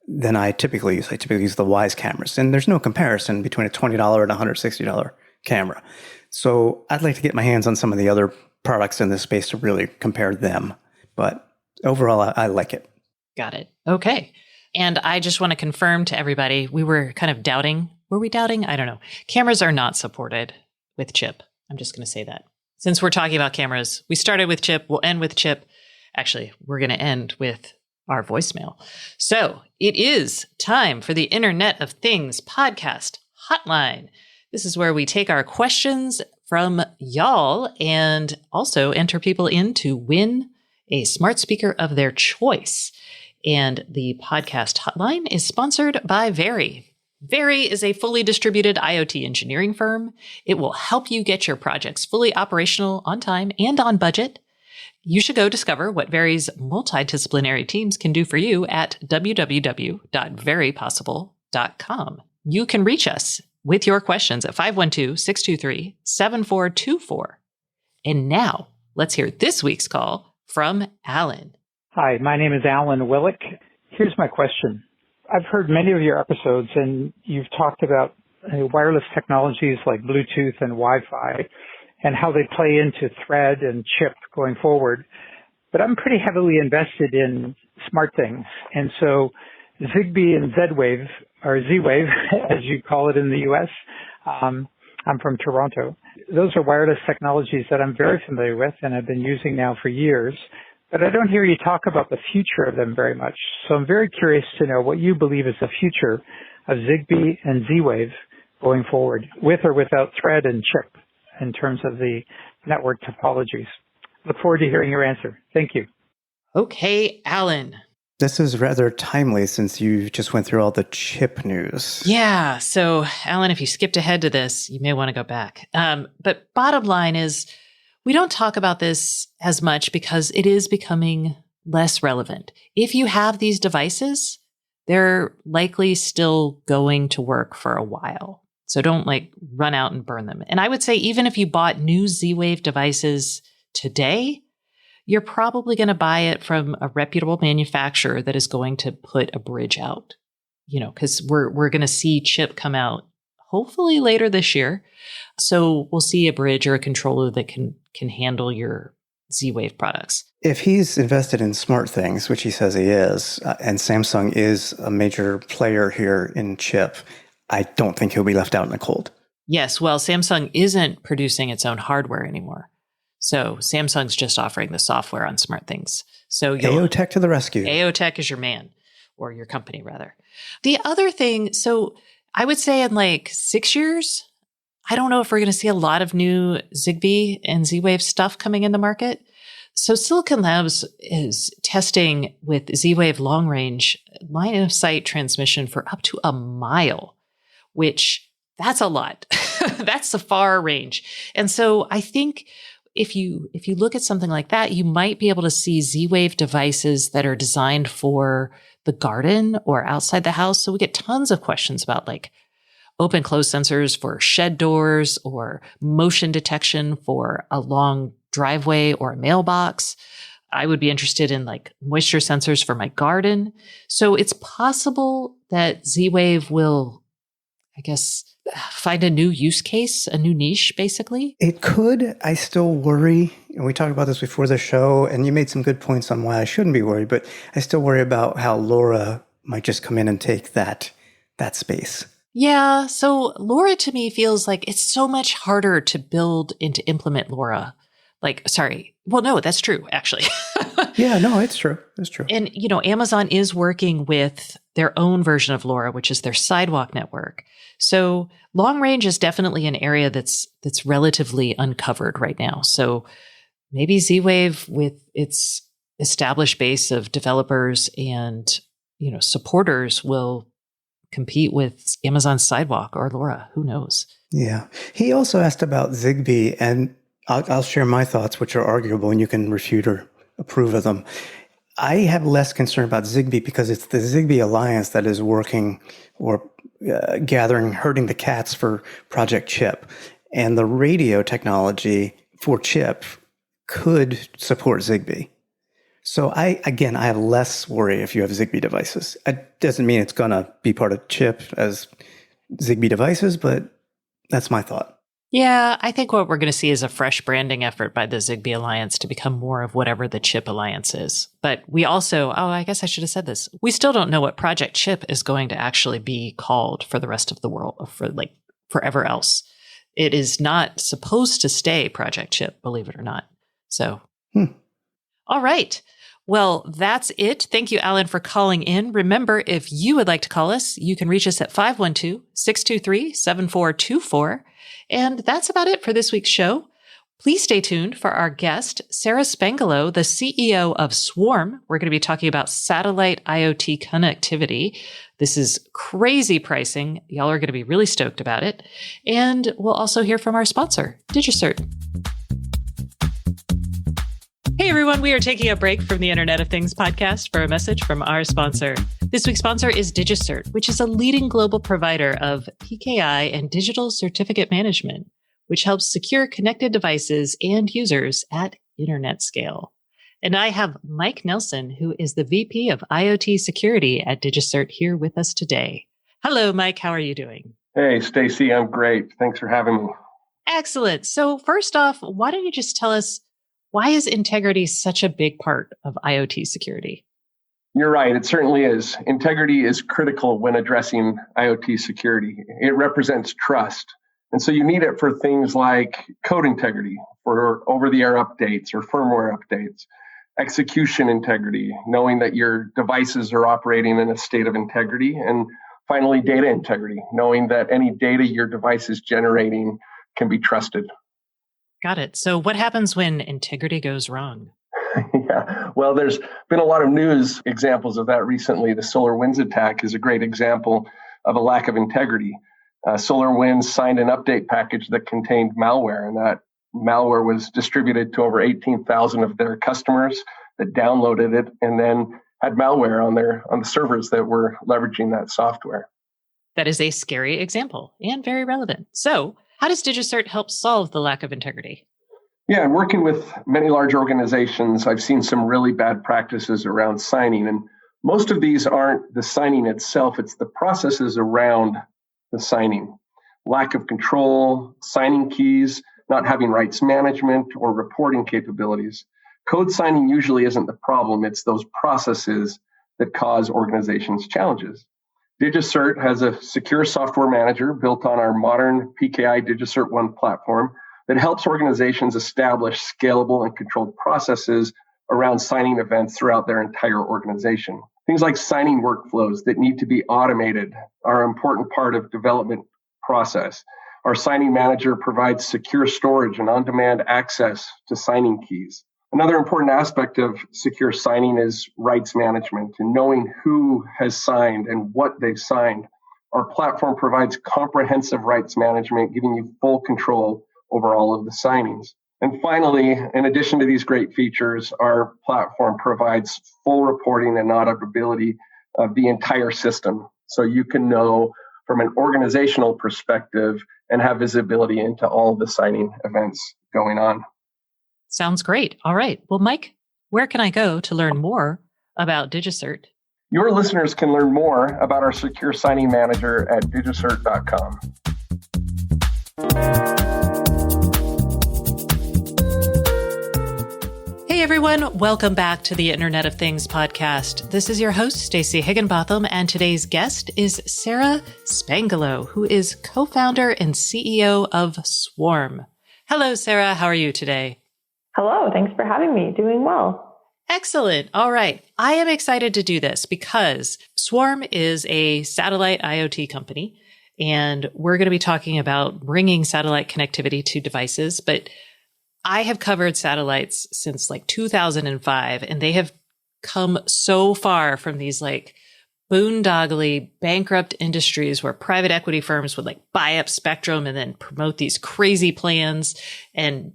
than I typically use. I typically use the Wise cameras. And there's no comparison between a $20 and $160 camera. So I'd like to get my hands on some of the other products in this space to really compare them. But overall, I like it. Got it. Okay. And I just want to confirm to everybody, we were kind of doubting. Were we doubting? I don't know. Cameras are not supported with chip. I'm just going to say that. Since we're talking about cameras, we started with chip. We'll end with chip. Actually, we're going to end with our voicemail. So it is time for the Internet of Things podcast hotline. This is where we take our questions from y'all and also enter people in to win a smart speaker of their choice. And the podcast hotline is sponsored by Very. Very is a fully distributed IoT engineering firm. It will help you get your projects fully operational on time and on budget. You should go discover what Very's multidisciplinary teams can do for you at www.verypossible.com. You can reach us with your questions at 512-623-7424. And now, let's hear this week's call from Alan. Hi, my name is Alan Willick. Here's my question. I've heard many of your episodes, and you've talked about wireless technologies like Bluetooth and Wi-Fi and how they play into Thread and chip going forward. But I'm pretty heavily invested in smart things. And so Zigbee and Z-Wave, or Z-Wave, as you call it in the U.S., I'm from Toronto. Those are wireless technologies that I'm very familiar with and I've been using now for years. But I don't hear you talk about the future of them very much. So I'm very curious to know what you believe is the future of Zigbee and Z-Wave going forward, with or without Thread and chip, in terms of the network topologies. Look forward to hearing your answer. Thank you. Okay, Alan. This is rather timely since you just went through all the chip news. Yeah. So, Alan, if you skipped ahead to this, you may want to go back. But bottom line is, we don't talk about this as much because it is becoming less relevant. If you have these devices, they're likely still going to work for a while. So don't run out and burn them. And I would say even if you bought new Z-Wave devices today, you're probably going to buy it from a reputable manufacturer that is going to put a bridge out, because we're going to see chip come out hopefully later this year. So we'll see a bridge or a controller that can handle your Z-Wave products. If he's invested in smart things, which he says he is, and Samsung is a major player here in chip, I don't think he'll be left out in the cold. Yes, well, Samsung isn't producing its own hardware anymore. So Samsung's just offering the software on smart things. So AOTech to the rescue. AOTech is your man, or your company rather. The other thing, so I would say in 6 years, I don't know if we're going to see a lot of new Zigbee and Z-Wave stuff coming in the market. So Silicon Labs is testing with Z-Wave long range line of sight transmission for up to a mile, which that's a lot. That's a far range. And so I think if you look at something like that, you might be able to see Z-Wave devices that are designed for the garden or outside the house. So we get tons of questions about like open close sensors for shed doors or motion detection for a long driveway or a mailbox. I would be interested in like moisture sensors for my garden. So it's possible that Z-Wave will, I guess, find a new use case, a new niche, basically. It could. I still worry, and we talked about this before the show, and you made some good points on why I shouldn't be worried, but I still worry about how LoRa might just come in and take that space. Yeah. So LoRa to me feels like it's so much harder to build and to implement LoRa. Well, no, that's true, actually. Yeah, no, it's true. It's true. And, Amazon is working with their own version of LoRa, which is their sidewalk network. So long range is definitely an area that's relatively uncovered right now. So maybe Z-Wave with its established base of developers and, supporters will compete with Amazon's sidewalk or LoRa. Who knows? Yeah. He also asked about Zigbee, and I'll share my thoughts, which are arguable, and you can refute or approve of them. I have less concern about Zigbee because it's the Zigbee Alliance that is working or herding the cats for Project Chip. And the radio technology for Chip could support Zigbee. So I have less worry if you have Zigbee devices. It doesn't mean it's going to be part of Chip as Zigbee devices, but that's my thought. Yeah, I think what we're going to see is a fresh branding effort by the Zigbee Alliance to become more of whatever the Chip Alliance is. But we also, I guess I should have said this. We still don't know what Project Chip is going to actually be called for the rest of the world, for like forever else. It is not supposed to stay Project Chip, believe it or not. So, All right. Well, that's it. Thank you, Alan, for calling in. Remember, if you would like to call us, you can reach us at 512-623-7424. And that's about it for this week's show. Please stay tuned for our guest, Sarah Spangalo, the CEO of Swarm. We're going to be talking about satellite IoT connectivity. This is crazy pricing. Y'all are going to be really stoked about it. And we'll also hear from our sponsor, digicert. Hey everyone, we are taking a break from the Internet of Things podcast for a message from our sponsor. This week's sponsor is digicert, which is a leading global provider of PKI and digital certificate management, which helps secure connected devices and users at internet scale. And I have Mike Nelson, who is the VP of IoT Security at digicert, here with us today. Hello, Mike. How are you doing? Hey, Stacy. I'm great. Thanks for having me. Excellent. So first off, why don't you just tell us, why is integrity such a big part of IoT security? You're right. It certainly is. Integrity is critical when addressing IoT security. It represents trust. And so you need it for things like code integrity, for over-the-air updates or firmware updates, execution integrity, knowing that your devices are operating in a state of integrity, and finally, data integrity, knowing that any data your device is generating can be trusted. Got it. So what happens when integrity goes wrong? Yeah, well, there's been a lot of news examples of that recently. The SolarWinds attack is a great example of a lack of integrity. SolarWinds signed an update package that contained malware, and that malware was distributed to over 18,000 of their customers that downloaded it and then had malware on the servers that were leveraging that software. That is a scary example and very relevant. So how does digicert help solve the lack of integrity? Yeah, working with many large organizations, I've seen some really bad practices around signing. And most of these aren't the signing itself, it's the processes around the signing. Lack of control, signing keys, not having rights management or reporting capabilities. Code signing usually isn't the problem, it's those processes that cause organizations challenges. digicert has a secure software manager built on our modern PKI digicert One platform that helps organizations establish scalable and controlled processes around signing events throughout their entire organization. Things like signing workflows that need to be automated are an important part of development process. Our signing manager provides secure storage and on-demand access to signing keys. Another important aspect of secure signing is rights management and knowing who has signed and what they've signed. Our platform provides comprehensive rights management, giving you full control over all of the signings. And finally, in addition to these great features, our platform provides full reporting and auditability of the entire system. So you can know from an organizational perspective and have visibility into all the signing events going on. Sounds great. All right. Well, Mike, where can I go to learn more about digicert? Your listeners can learn more about our secure signing manager at digicert.com. Hey everyone, welcome back to the Internet of Things podcast. This is your host, Stacey Higginbotham, and today's guest is Sarah Spangalo, who is co-founder and CEO of Swarm. Hello, Sarah. How are you today? Hello. Thanks for having me. Doing well. Excellent. All right. I am excited to do this because Swarm is a satellite IoT company, and we're going to be talking about bringing satellite connectivity to devices. But I have covered satellites since like 2005, and they have come so far from these like boondoggly bankrupt industries where private equity firms would like buy up spectrum and then promote these crazy plans. And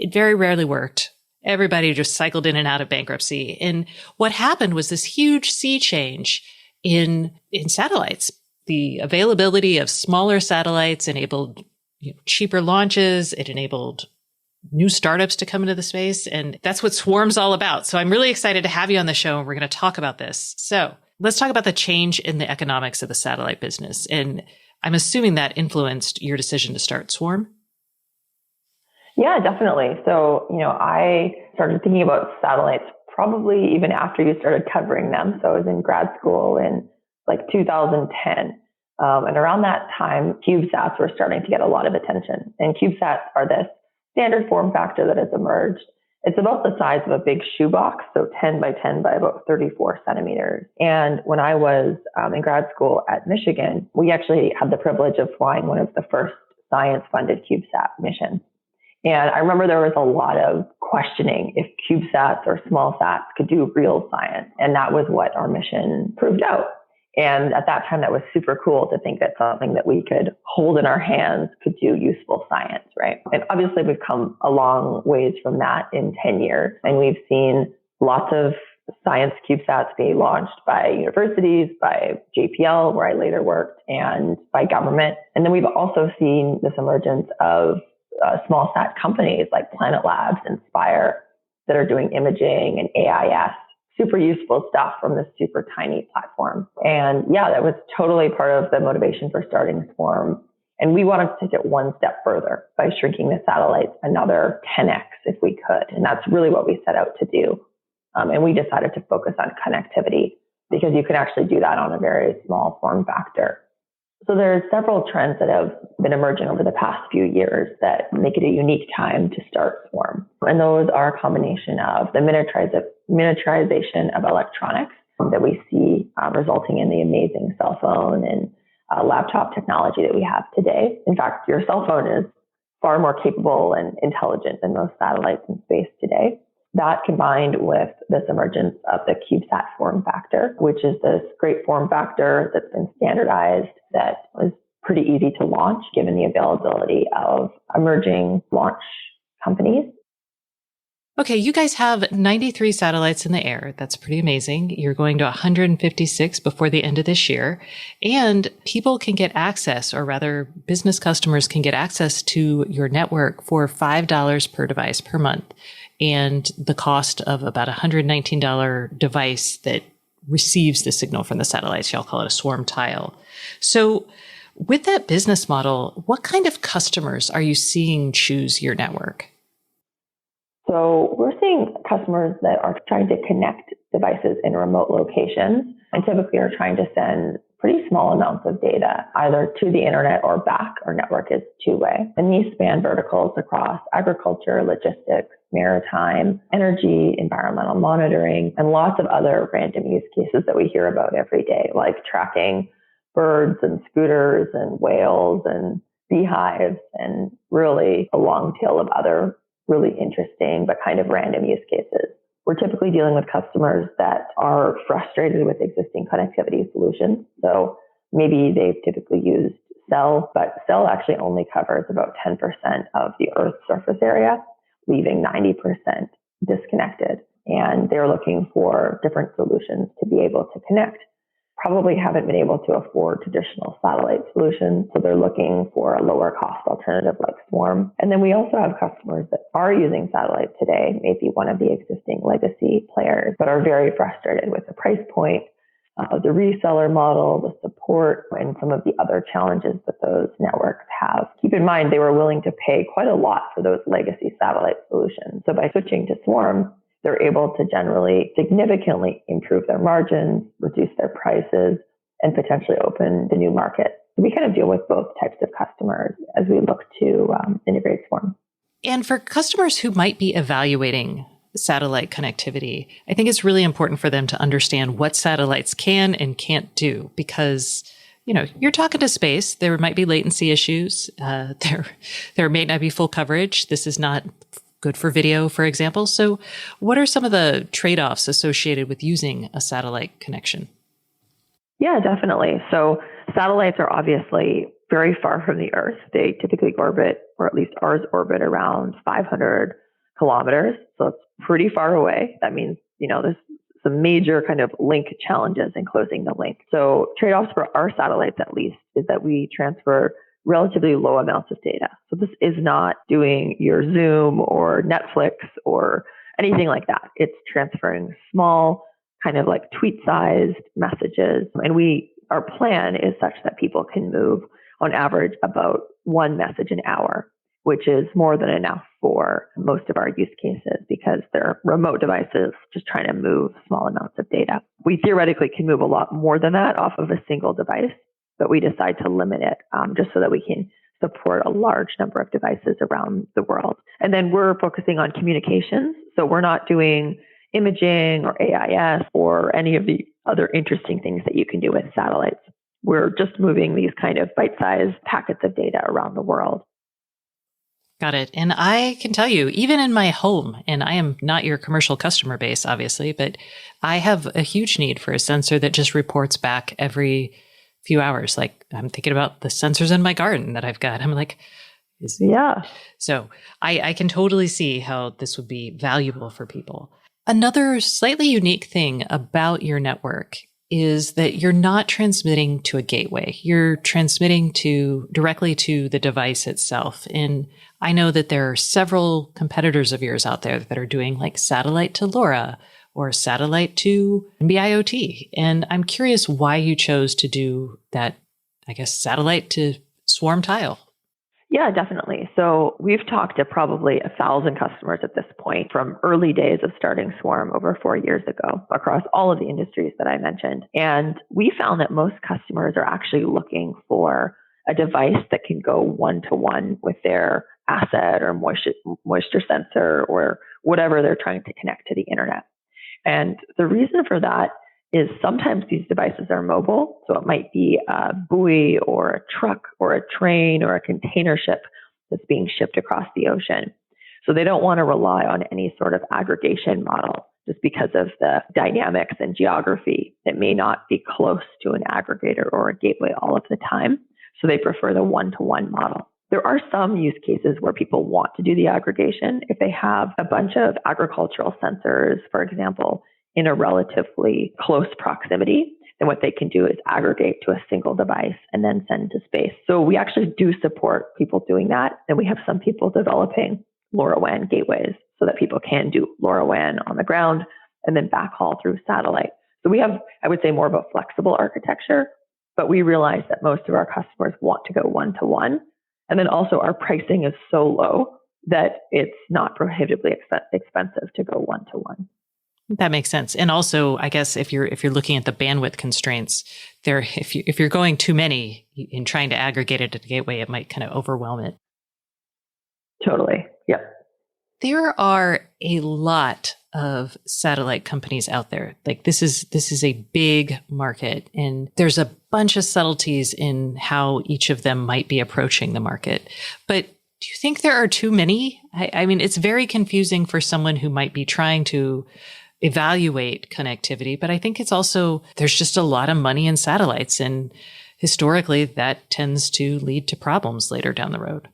it very rarely worked. Everybody just cycled in and out of bankruptcy. And what happened was this huge sea change in satellites. The availability of smaller satellites enabled cheaper launches. It enabled new startups to come into the space. And that's what Swarm's all about. So I'm really excited to have you on the show, and we're going to talk about this. So let's talk about the change in the economics of the satellite business. And I'm assuming that influenced your decision to start Swarm. Yeah, definitely. So, I started thinking about satellites probably even after you started covering them. So I was in grad school in like 2010. And around that time, CubeSats were starting to get a lot of attention. And CubeSats are this standard form factor that has emerged. It's about the size of a big shoebox, so 10 by 10 by about 34 centimeters. And when I was in grad school at Michigan, we actually had the privilege of flying one of the first science-funded CubeSat missions. And I remember there was a lot of questioning if CubeSats or small sats could do real science. And that was what our mission proved out. And at that time, that was super cool to think that something that we could hold in our hands could do useful science, right? And obviously, we've come a long ways from that in 10 years. And we've seen lots of science CubeSats be launched by universities, by JPL, where I later worked, and by government. And then we've also seen this emergence of small sat companies like Planet Labs and Spire that are doing imaging and AIS, super useful stuff from this super tiny platform. And yeah, that was totally part of the motivation for starting Swarm. And we wanted to take it one step further by shrinking the satellites another 10x if we could. And that's really what we set out to do. And we decided to focus on connectivity because you can actually do that on a very small form factor. So there's several trends that have been emerging over the past few years that make it a unique time to start Swarm. And those are a combination of the miniaturization of electronics that we see resulting in the amazing cell phone and laptop technology that we have today. In fact, your cell phone is far more capable and intelligent than most satellites in space today. That combined with this emergence of the CubeSat form factor, which is this great form factor that's been standardized, that was pretty easy to launch given the availability of emerging launch companies. Okay, you guys have 93 satellites in the air. That's pretty amazing. You're going to 156 before the end of this year. And people can get access, or rather business customers can get access to your network for $5 per device per month, and the cost of about $119 device that receives the signal from the satellites. Y'all call it a swarm tile. So with that business model, what kind of customers are you seeing choose your network? So we're seeing customers that are trying to connect devices in remote locations and typically are trying to send pretty small amounts of data, either to the internet or back. Our network is two-way. And these span verticals across agriculture, logistics, maritime, energy, environmental monitoring, and lots of other random use cases that we hear about every day, like tracking birds and scooters and whales and beehives and really a long tail of other really interesting but kind of random use cases. We're typically dealing with customers that are frustrated with existing connectivity solutions. So maybe they've typically used cell, but cell actually only covers about 10% of the Earth's surface area, leaving 90% disconnected. And they're looking for different solutions to be able to connect. Probably haven't been able to afford traditional satellite solutions, so they're looking for a lower cost alternative like Swarm. And then we also have customers that are using satellites today, maybe one of the existing legacy players, but are very frustrated with the price point, the reseller model, the support, and some of the other challenges that those networks have. Keep in mind, they were willing to pay quite a lot for those legacy satellite solutions. So by switching to Swarm, they're able to generally significantly improve their margins, reduce their prices, and potentially open the new market. We kind of deal with both types of customers as we look to integrate Swarm. And for customers who might be evaluating satellite connectivity, I think it's really important for them to understand what satellites can and can't do, because you're talking to space. There might be latency issues. There may not be full coverage. This is not good for video, for example. So what are some of the trade-offs associated with using a satellite connection? Yeah, definitely. So satellites are obviously very far from the Earth. They typically orbit, or at least ours orbit, around 500 kilometers. So it's pretty far away. That means, there's some major kind of link challenges in closing the link. So trade-offs for our satellites, at least, is that we transfer relatively low amounts of data. So this is not doing your Zoom or Netflix or anything like that. It's transferring small, kind of like tweet-sized messages. And our plan is such that people can move on average about one message an hour, which is more than enough for most of our use cases because they're remote devices just trying to move small amounts of data. We theoretically can move a lot more than that off of a single device, but we decide to limit it just so that we can support a large number of devices around the world. And then we're focusing on communications. So we're not doing imaging or AIS or any of the other interesting things that you can do with satellites. We're just moving these kind of bite-sized packets of data around the world. Got it. And I can tell you, even in my home, and I am not your commercial customer base, obviously, but I have a huge need for a sensor that just reports back every few hours. Like I'm thinking about the sensors in my garden that I've got. I'm like, yeah. So I can totally see how this would be valuable for people. Another slightly unique thing about your network is that you're not transmitting to a gateway. You're transmitting directly to the device itself. And I know that there are several competitors of yours out there that are doing like satellite to LoRa or satellite to NB-IoT. And I'm curious why you chose to do that, I guess, satellite to Swarm tile. Yeah, definitely. So we've talked to probably 1,000 customers at this point from early days of starting Swarm over 4 years ago across all of the industries that I mentioned. And we found that most customers are actually looking for a device that can go one-to-one with their asset or moisture sensor or whatever they're trying to connect to the internet. And the reason for that is sometimes these devices are mobile. So it might be a buoy or a truck or a train or a container ship that's being shipped across the ocean. So they don't want to rely on any sort of aggregation model just because of the dynamics and geography that may not be close to an aggregator or a gateway all of the time. So they prefer the one-to-one model. There are some use cases where people want to do the aggregation. If they have a bunch of agricultural sensors, for example, in a relatively close proximity, then what they can do is aggregate to a single device and then send to space. So we actually do support people doing that. And we have some people developing LoRaWAN gateways so that people can do LoRaWAN on the ground and then backhaul through satellite. So we have, I would say, more of a flexible architecture, but we realize that most of our customers want to go one-to-one. And then also our pricing is so low that it's not prohibitively expensive to go one-to-one. That makes sense. And also, I guess if you're looking at the bandwidth constraints, if you're going too many in trying to aggregate it at the gateway, it might kind of overwhelm it. Totally. Yep. There are a lot of satellite companies out there. Like this is a big market, and there's a bunch of subtleties in how each of them might be approaching the market. But Do you think there are too many? I mean, it's very confusing for someone who might be trying to evaluate connectivity, but I think it's also, there's just a lot of money in satellites. And historically, that tends to lead to problems later down the road.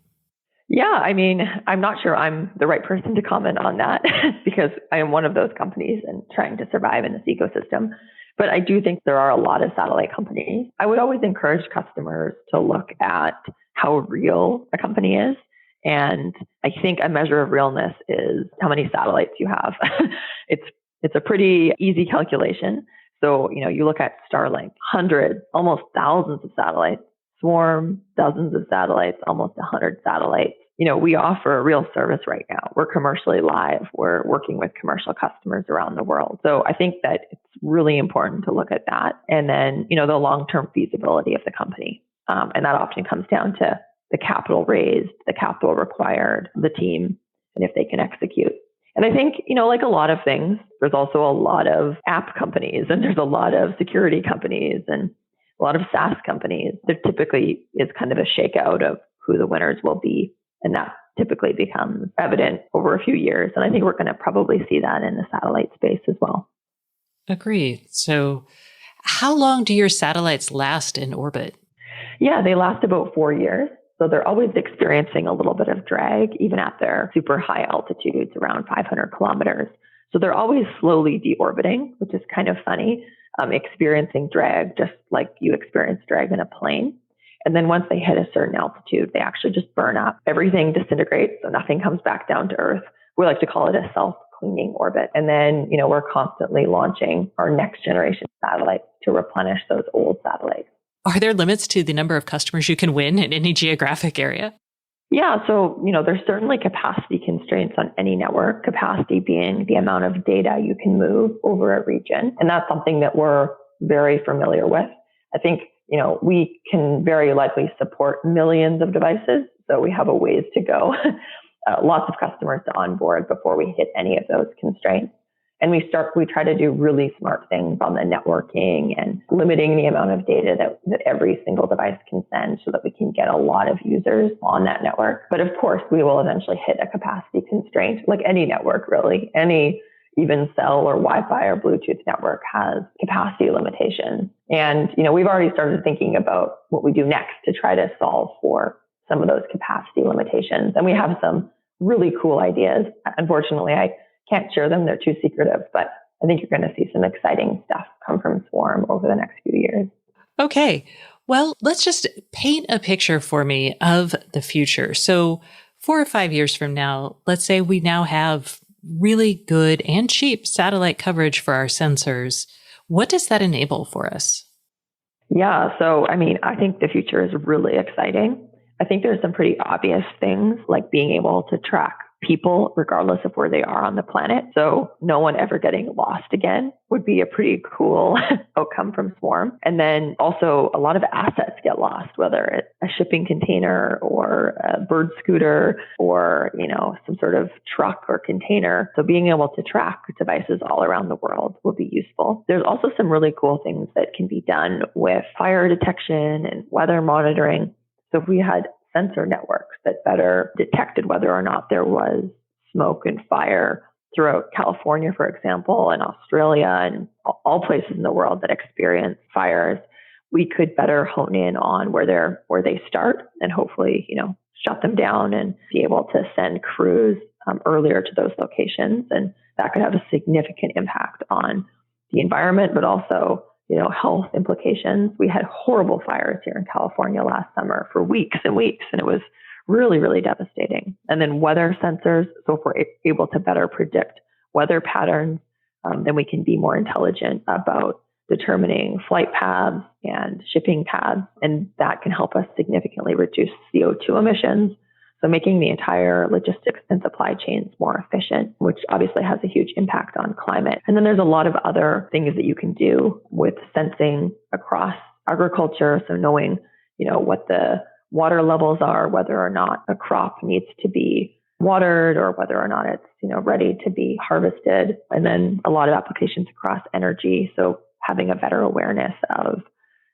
Yeah, I mean, I'm not sure I'm the right person to comment on that because I am one of those companies and trying to survive in this ecosystem. But I do think there are a lot of satellite companies. I would always encourage customers to look at how real a company is. And I think a measure of realness is how many satellites you have. It's a pretty easy calculation. So, you look at Starlink, hundreds, almost thousands of satellites. Swarm, dozens of satellites, almost 100 satellites. We offer a real service right now. We're commercially live. We're working with commercial customers around the world. So I think that it's really important to look at that. And then, the long-term feasibility of the company. And that often comes down to the capital raised, the capital required, the team, and if they can execute. And I think, like a lot of things, there's also a lot of app companies and there's a lot of security companies and a lot of SaaS companies. There typically is kind of a shakeout of who the winners will be. And that typically becomes evident over a few years. And I think we're going to probably see that in the satellite space as well. Agreed. So how long do your satellites last in orbit? Yeah, they last about 4 years. So they're always experiencing a little bit of drag, even at their super high altitudes, around 500 kilometers. So they're always slowly deorbiting, which is kind of funny, experiencing drag just like you experience drag in a plane. And then once they hit a certain altitude, they actually just burn up. Everything disintegrates, so nothing comes back down to Earth. We like to call it a self-cleaning orbit. And then, we're constantly launching our next generation satellites to replenish those old satellites. Are there limits to the number of customers you can win in any geographic area? Yeah, so, there's certainly capacity constraints on any network, capacity being the amount of data you can move over a region. And that's something that we're very familiar with. I think, we can very likely support millions of devices, so we have a ways to go. Lots of customers to onboard before we hit any of those constraints. And we try to do really smart things on the networking and limiting the amount of data that every single device can send so that we can get a lot of users on that network. But of course, we will eventually hit a capacity constraint, like any network, really. Any even cell or Wi-Fi or Bluetooth network has capacity limitations. And, we've already started thinking about what we do next to try to solve for some of those capacity limitations. And we have some really cool ideas. Unfortunately, I can't share them. They're too secretive, but I think you're going to see some exciting stuff come from Swarm over the next few years. Okay. Well, let's just paint a picture for me of the future. So 4 or 5 years from now, let's say we now have really good and cheap satellite coverage for our sensors. What does that enable for us? Yeah. So, I think the future is really exciting. I think there's some pretty obvious things like being able to track people regardless of where they are on the planet. So no one ever getting lost again would be a pretty cool outcome from Swarm. And then also a lot of assets get lost, whether it's a shipping container or a bird scooter or, some sort of truck or container. So being able to track devices all around the world will be useful. There's also some really cool things that can be done with fire detection and weather monitoring. So if we had sensor networks that better detected whether or not there was smoke and fire throughout California, for example, and Australia and all places in the world that experience fires, we could better hone in on where they start and hopefully, shut them down and be able to send crews earlier to those locations. And that could have a significant impact on the environment, but also health implications. We had horrible fires here in California last summer for weeks and weeks, and it was really, really devastating. And then weather sensors. So if we're able to better predict weather patterns, then we can be more intelligent about determining flight paths and shipping paths. And that can help us significantly reduce CO2 emissions. So making the entire logistics and supply chains more efficient, which obviously has a huge impact on climate. And then there's a lot of other things that you can do with sensing across agriculture. So knowing, what the water levels are, whether or not a crop needs to be watered or whether or not it's, ready to be harvested. And then a lot of applications across energy. So having a better awareness of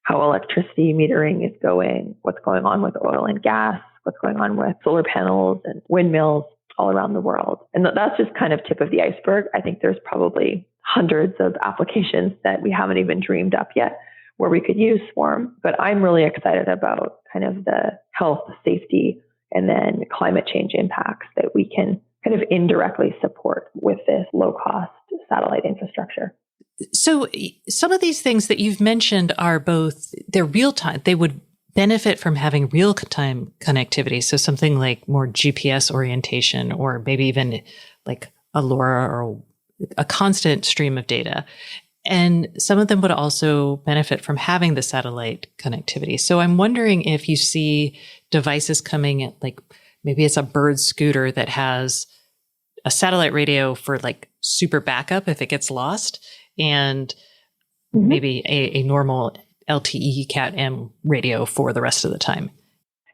how electricity metering is going, what's going on with oil and gas, what's going on with solar panels and windmills all around the world. And that's just kind of tip of the iceberg. I think there's probably hundreds of applications that we haven't even dreamed up yet where we could use Swarm. But I'm really excited about kind of the health, safety, and then climate change impacts that we can kind of indirectly support with this low-cost satellite infrastructure. So some of these things that you've mentioned are both, they're real-time. They would benefit from having real-time connectivity. So something like more GPS orientation, or maybe even like a LoRa or a constant stream of data. And some of them would also benefit from having the satellite connectivity. So I'm wondering if you see devices coming at, like, maybe it's a bird scooter that has a satellite radio for like super backup if it gets lost, and maybe a normal LTE Cat-M radio for the rest of the time.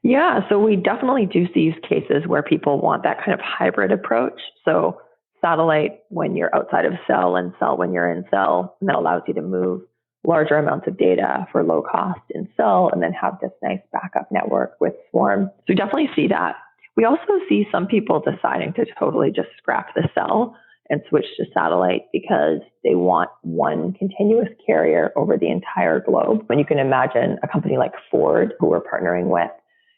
Yeah, so we definitely do see use cases where people want that kind of hybrid approach. So satellite when you're outside of cell, and cell when you're in cell, and that allows you to move larger amounts of data for low cost in cell, and then have this nice backup network with Swarm. So we definitely see that. We also see some people deciding to totally just scrap the cell and switch to satellite because they want one continuous carrier over the entire globe. When you can imagine a company like Ford, who we're partnering with,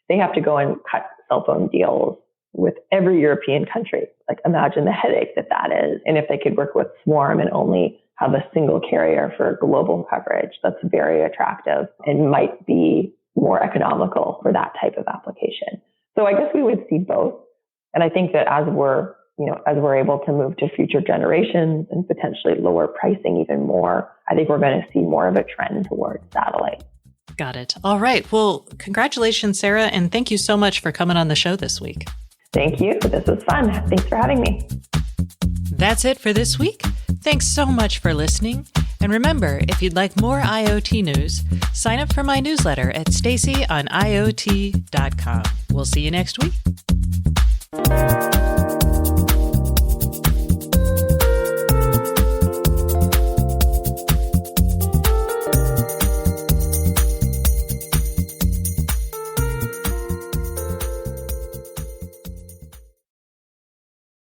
they have to go and cut cell phone deals with every European country. Like, imagine the headache that is. And if they could work with Swarm and only have a single carrier for global coverage, that's very attractive and might be more economical for that type of application. So I guess we would see both. And I think that as we're able to move to future generations and potentially lower pricing even more, I think we're going to see more of a trend towards satellite. Got it. All right. Well, congratulations, Sarah. And thank you so much for coming on the show this week. Thank you. This was fun. Thanks for having me. That's it for this week. Thanks so much for listening. And remember, if you'd like more IoT news, sign up for my newsletter at stacyoniot.com. We'll see you next week.